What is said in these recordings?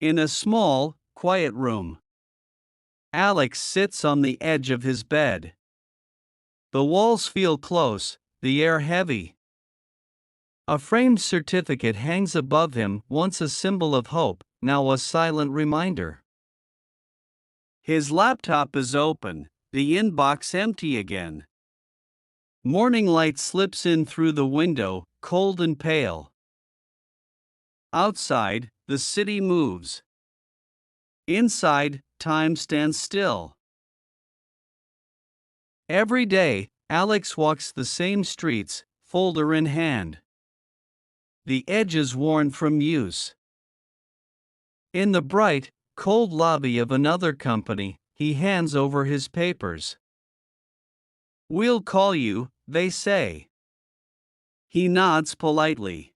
In a small, quiet room, Alex sits on the edge of his bed. The walls feel close, the air heavy. A framed certificate hangs above him, once a symbol of hope, now a silent reminder. His laptop is open, the inbox empty again. Morning light slips in through the window, cold and pale. Outside, the city moves. Inside, time stands still. Every day, Alex walks the same streets, folder in hand. The edges worn from use. In the bright, cold lobby of another company, he hands over his papers. "We'll call you," they say. He nods politely.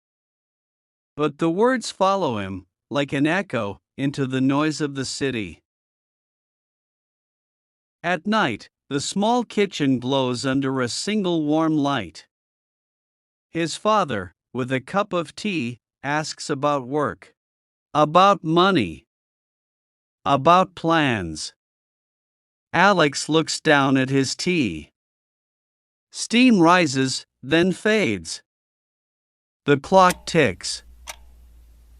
But the words follow him, like an echo, into the noise of the city. At night, the small kitchen glows under a single warm light. His father, with a cup of tea, asks about work. About money. About plans. Alex looks down at his tea. Steam rises, then fades. The clock ticks.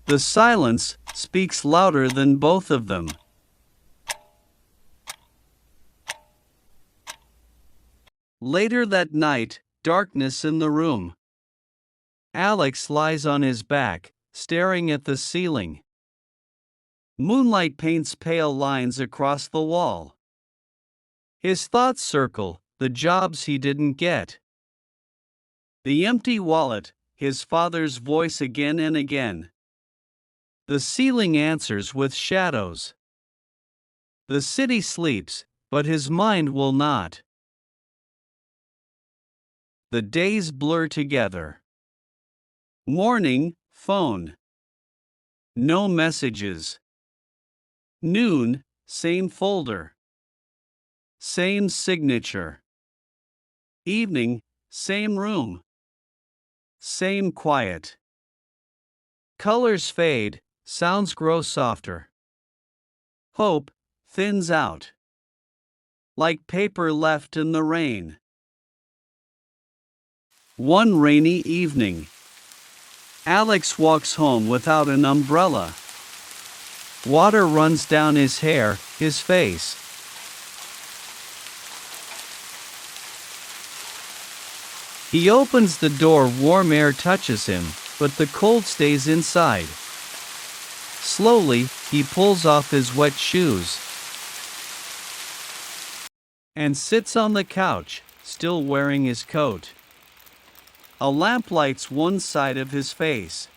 The silence speaks louder than both of them. Later that night, darkness in the room. Alex lies on his back, staring at the ceiling. Moonlight paints pale lines across the wall. His thoughts circle, the jobs he didn't get. The empty wallet, his father's voice again and again. The ceiling answers with shadows. The city sleeps, but his mind will not. The days blur together. Morning, phone. No messages. Noon, same folder. Same signature. Evening, same room. Same quiet. Colors fade, sounds grow softer. Hope thins out. Like paper left in the rain. One rainy evening, Alex walks home without an umbrella. Water runs down his hair, his face. He opens the door, warm air touches him, but the cold stays inside. Slowly, he pulls off his wet shoes and sits on the couch, still wearing his coat. A lamp lights one side of his face.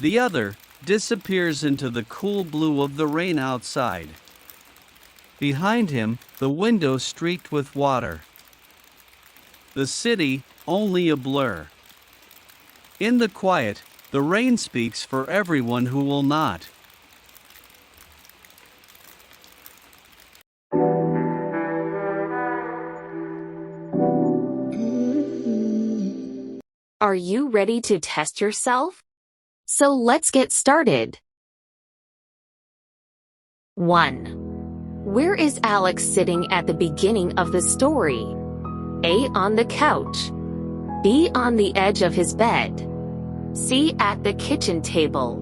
The other disappears into the cool blue of the rain outside. Behind him, the window streaked with water. The city, only a blur. In the quiet, the rain speaks for everyone who will not. Are you ready to test yourself? So let's get started. 1. Where is Alex sitting at the beginning of the story? A. On the couch. B. On the edge of his bed. C. At the kitchen table.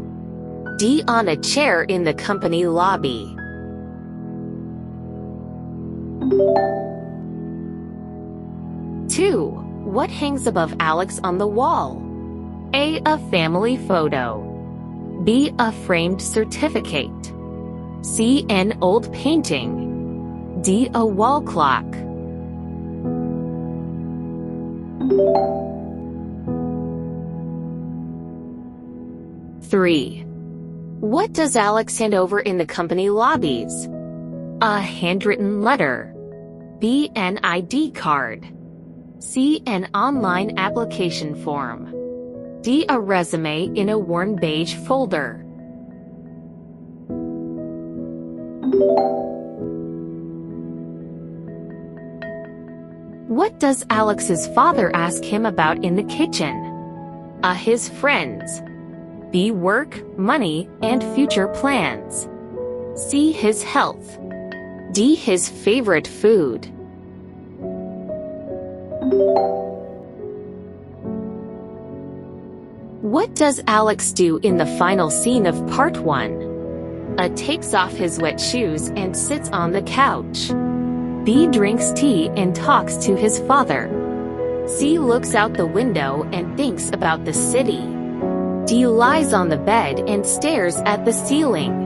D. On a chair in the company lobby. Two. What hangs above Alex on the wall? A. A family photo. B. A framed certificate. C. An old painting. D. A wall clock. Three. What does Alex hand over in the company lobbies? A handwritten letter. B. An ID card. C. An online application form. D. A resume in a worn beige folder. What does Alex's father ask him about in the kitchen? A. His friends. B. Work, money, and future plans. C. His health. D. His favorite food. What does Alex do in the final scene of part 1? A. Takes off his wet shoes and sits on the couch. B. Drinks tea and talks to his father. C. Looks out the window and thinks about the city. D. Lies on the bed and stares at the ceiling.